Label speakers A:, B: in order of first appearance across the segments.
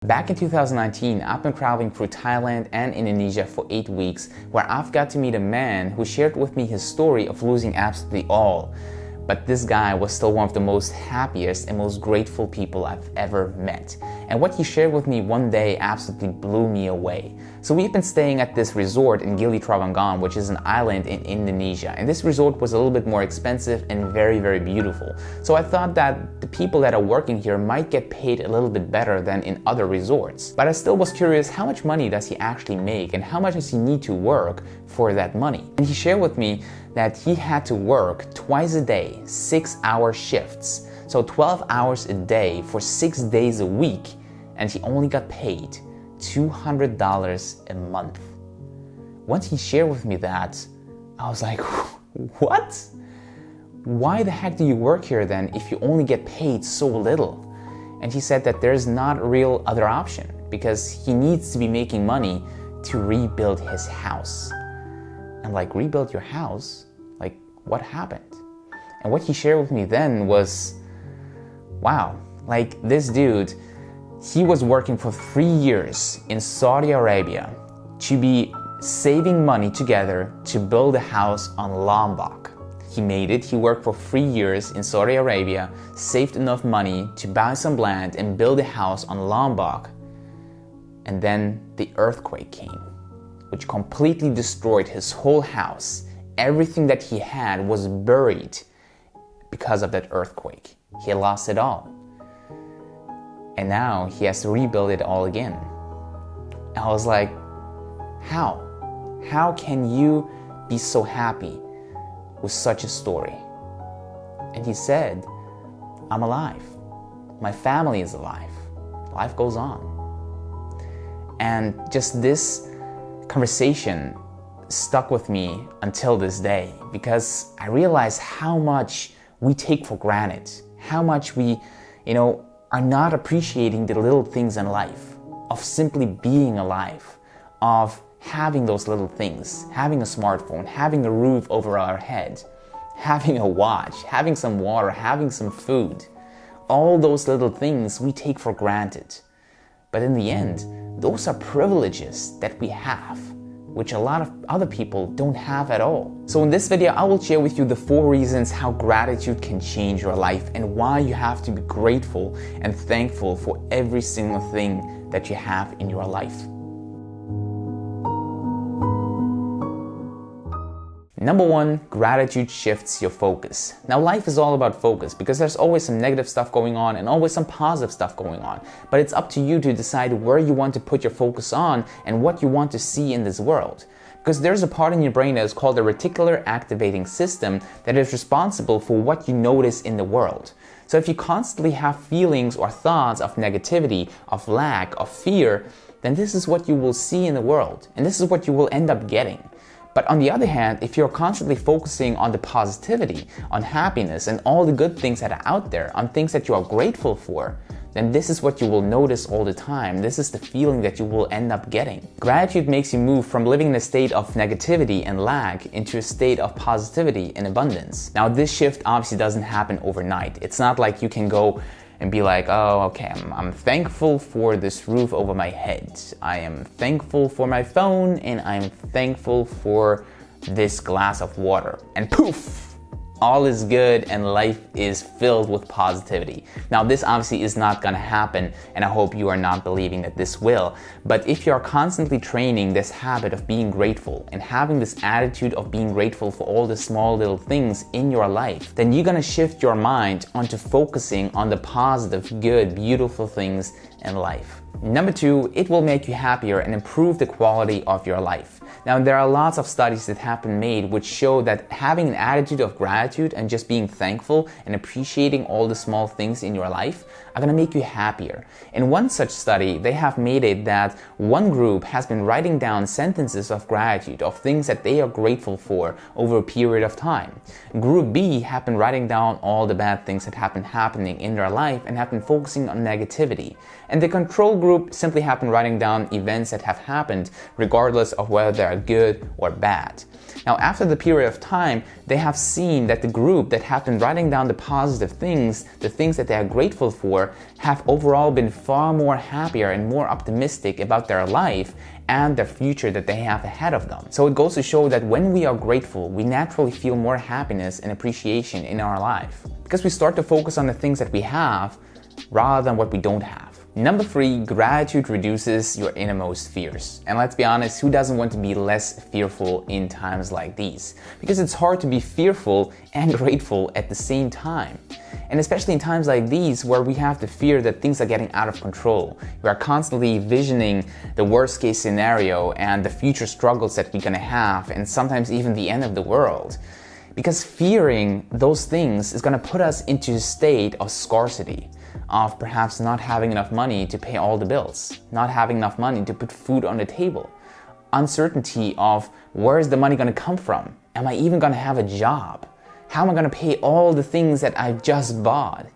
A: Back in 2019, I've been traveling through Thailand and Indonesia for 8 weeks, where I've got to meet a man who shared with me his story of losing absolutely all. But this guy was still one of the most happiest and most grateful people I've ever met. And what he shared with me one day absolutely blew me away. So we've been staying at this resort in Gili Trawangan, which is an island in Indonesia. And this resort was a little bit more expensive and very, very beautiful. So I thought that the people that are working here might get paid a little bit better than in other resorts. But I still was curious, how much money does he actually make and how much does he need to work for that money? And he shared with me that he had to work twice a day, 6-hour shifts. So 12 hours a day for 6 days a week, and he only got paid $200 a month. Once he shared with me that, I was like, what? Why the heck do you work here then if you only get paid so little? And he said that there's not a real other option because he needs to be making money to rebuild his house. And like, rebuild your house? Like, what happened? And what he shared with me then was, wow, like this dude, he was working for 3 years in Saudi Arabia to be saving money together to build a house on Lombok. He made it. He worked for 3 years in Saudi Arabia, saved enough money to buy some land and build a house on Lombok. And then the earthquake came, which completely destroyed his whole house. Everything that he had was buried because of that earthquake. He lost it all. And now he has to rebuild it all again. I was like, how? How can you be so happy with such a story? And he said, I'm alive. My family is alive. Life goes on. And just this conversation stuck with me until this day because I realized how much we take for granted, how much we, are not appreciating the little things in life, of simply being alive, of having those little things, having a smartphone, having a roof over our head, having a watch, having some water, having some food. All those little things we take for granted. But in the end, those are privileges that we have, which a lot of other people don't have at all. So in this video, I will share with you the 4 reasons how gratitude can change your life and why you have to be grateful and thankful for every single thing that you have in your life. Number 1, gratitude shifts your focus. Now life is all about focus because there's always some negative stuff going on and always some positive stuff going on. But it's up to you to decide where you want to put your focus on and what you want to see in this world. Because there's a part in your brain that is called the reticular activating system that is responsible for what you notice in the world. So if you constantly have feelings or thoughts of negativity, of lack, of fear, then this is what you will see in the world. And this is what you will end up getting. But on the other hand, if you're constantly focusing on the positivity, on happiness and all the good things that are out there, on things that you are grateful for, then this is what you will notice all the time. This is the feeling that you will end up getting. Gratitude makes you move from living in a state of negativity and lack into a state of positivity and abundance. Now this shift obviously doesn't happen overnight. It's not like you can go and be like, oh, okay, I'm thankful for this roof over my head. I am thankful for my phone and I'm thankful for this glass of water. And poof! All is good and life is filled with positivity. Now this obviously is not gonna happen and I hope you are not believing that this will. But if you are constantly training this habit of being grateful and having this attitude of being grateful for all the small little things in your life, then you're gonna shift your mind onto focusing on the positive, good, beautiful things in life. Number 2, it will make you happier and improve the quality of your life. Now, there are lots of studies that have been made which show that having an attitude of gratitude and just being thankful and appreciating all the small things in your life are going to make you happier. In one such study, they have made it that one group has been writing down sentences of gratitude, of things that they are grateful for over a period of time. Group B have been writing down all the bad things that have been happening in their life and have been focusing on negativity. And the control group simply have been writing down events that have happened, regardless of whether they are good or bad. Now, after the period of time, they have seen that the group that have been writing down the positive things, the things that they are grateful for, have overall been far more happier and more optimistic about their life and the future that they have ahead of them. So it goes to show that when we are grateful, we naturally feel more happiness and appreciation in our life, because we start to focus on the things that we have rather than what we don't have. Number 3, gratitude reduces your innermost fears. And let's be honest, who doesn't want to be less fearful in times like these? Because it's hard to be fearful and grateful at the same time. And especially in times like these where we have the fear that things are getting out of control. We are constantly visioning the worst case scenario and the future struggles that we're gonna have, and sometimes even the end of the world. Because fearing those things is gonna put us into a state of scarcity, of perhaps not having enough money to pay all the bills, not having enough money to put food on the table, uncertainty of where is the money gonna come from? Am I even gonna have a job? How am I gonna pay all the things that I've just bought?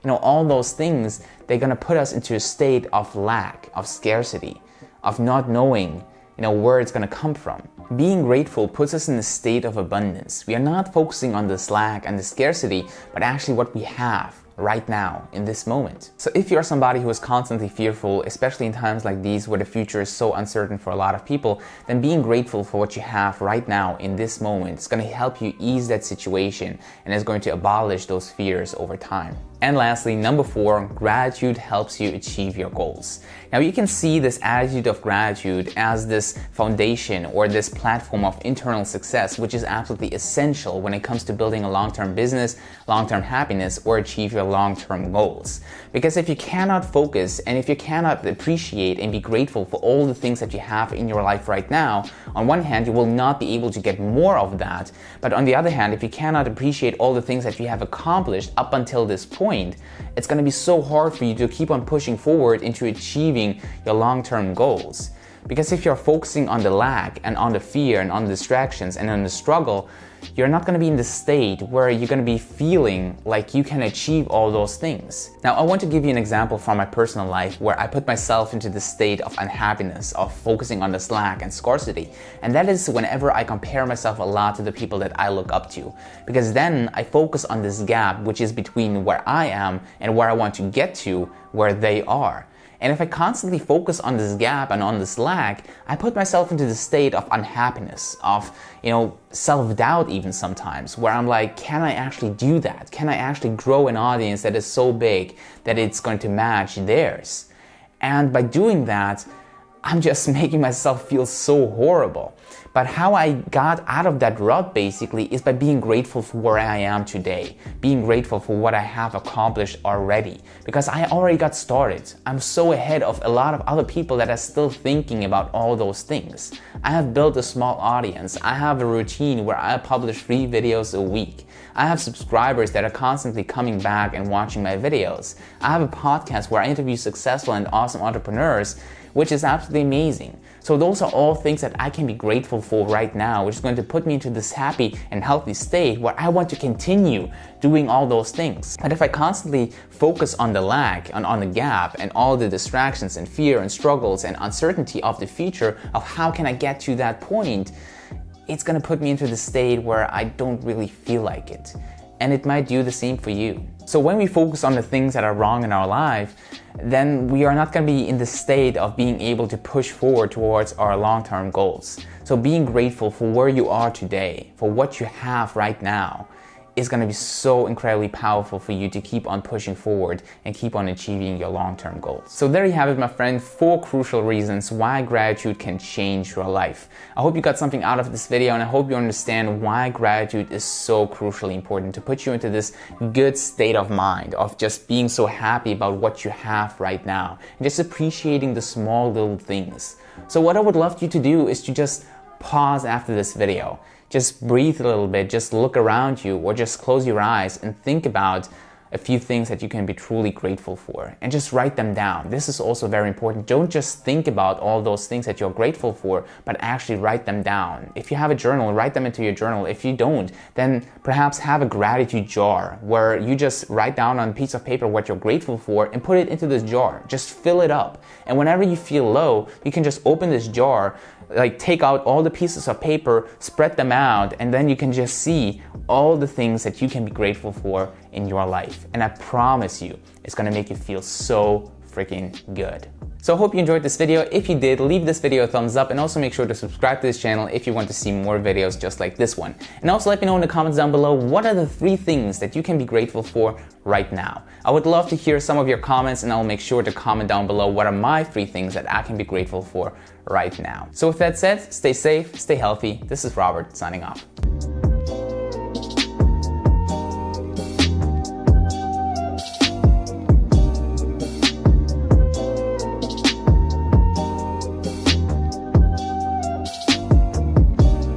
A: You know, all those things, they're gonna put us into a state of lack, of scarcity, of not knowing, where it's gonna come from. Being grateful puts us in a state of abundance. We are not focusing on this lack and the scarcity, but actually what we have right now, in this moment. So if you're somebody who is constantly fearful, especially in times like these where the future is so uncertain for a lot of people, then being grateful for what you have right now in this moment is going to help you ease that situation and is going to abolish those fears over time. And lastly, number 4, gratitude helps you achieve your goals. Now you can see this attitude of gratitude as this foundation or this platform of internal success, which is absolutely essential when it comes to building a long-term business, long-term happiness, or achieve your long-term goals. Because if you cannot focus and if you cannot appreciate and be grateful for all the things that you have in your life right now, on one hand, you will not be able to get more of that. But on the other hand, if you cannot appreciate all the things that you have accomplished up until this point, it's going to be so hard for you to keep on pushing forward into achieving your long-term goals. Because if you're focusing on the lack and on the fear and on the distractions and on the struggle, you're not going to be in the state where you're going to be feeling like you can achieve all those things. Now, I want to give you an example from my personal life where I put myself into the state of unhappiness, of focusing on this lack and scarcity. And that is whenever I compare myself a lot to the people that I look up to. Because then I focus on this gap, which is between where I am and where I want to get to, where they are. And if I constantly focus on this gap and on this lack, I put myself into the state of unhappiness, of, self-doubt even sometimes, where I'm like, can I actually do that? Can I actually grow an audience that is so big that it's going to match theirs? And by doing that, I'm just making myself feel so horrible. But how I got out of that rut basically is by being grateful for where I am today, being grateful for what I have accomplished already, because I already got started. I'm so ahead of a lot of other people that are still thinking about all those things. I have built a small audience. I have a routine where I publish 3 videos a week. I have subscribers that are constantly coming back and watching my videos. I have a podcast where I interview successful and awesome entrepreneurs, which is absolutely amazing. So those are all things that I can be grateful for right now, which is going to put me into this happy and healthy state where I want to continue doing all those things. But if I constantly focus on the lack and on the gap and all the distractions and fear and struggles and uncertainty of the future of how can I get to that point, it's going to put me into the state where I don't really feel like it. And it might do the same for you. So when we focus on the things that are wrong in our life, then we are not going to be in the state of being able to push forward towards our long-term goals. So being grateful for where you are today, for what you have right now, is going to be so incredibly powerful for you to keep on pushing forward and keep on achieving your long-term goals. So there you have it, my friend, 4 crucial reasons why gratitude can change your life. I hope you got something out of this video, and I hope you understand why gratitude is so crucially important to put you into this good state of mind of just being so happy about what you have right now and just appreciating the small little things. So what I would love you to do is to just pause after this video. Just breathe a little bit, just look around you, or just close your eyes and think about a few things that you can be truly grateful for and just write them down. This is also very important. Don't just think about all those things that you're grateful for, but actually write them down. If you have a journal, write them into your journal. If you don't, then perhaps have a gratitude jar where you just write down on a piece of paper what you're grateful for and put it into this jar. Just fill it up. And whenever you feel low, you can just open this jar, like take out all the pieces of paper, spread them out, and then you can just see all the things that you can be grateful for in your life. And I promise you, it's gonna make you feel so freaking good. So I hope you enjoyed this video. If you did, leave this video a thumbs up and also make sure to subscribe to this channel if you want to see more videos just like this one. And also let me know in the comments down below, what are the 3 things that you can be grateful for right now? I would love to hear some of your comments, and I'll make sure to comment down below what are my 3 things that I can be grateful for right now. So with that said, stay safe, stay healthy. This is Robert signing off.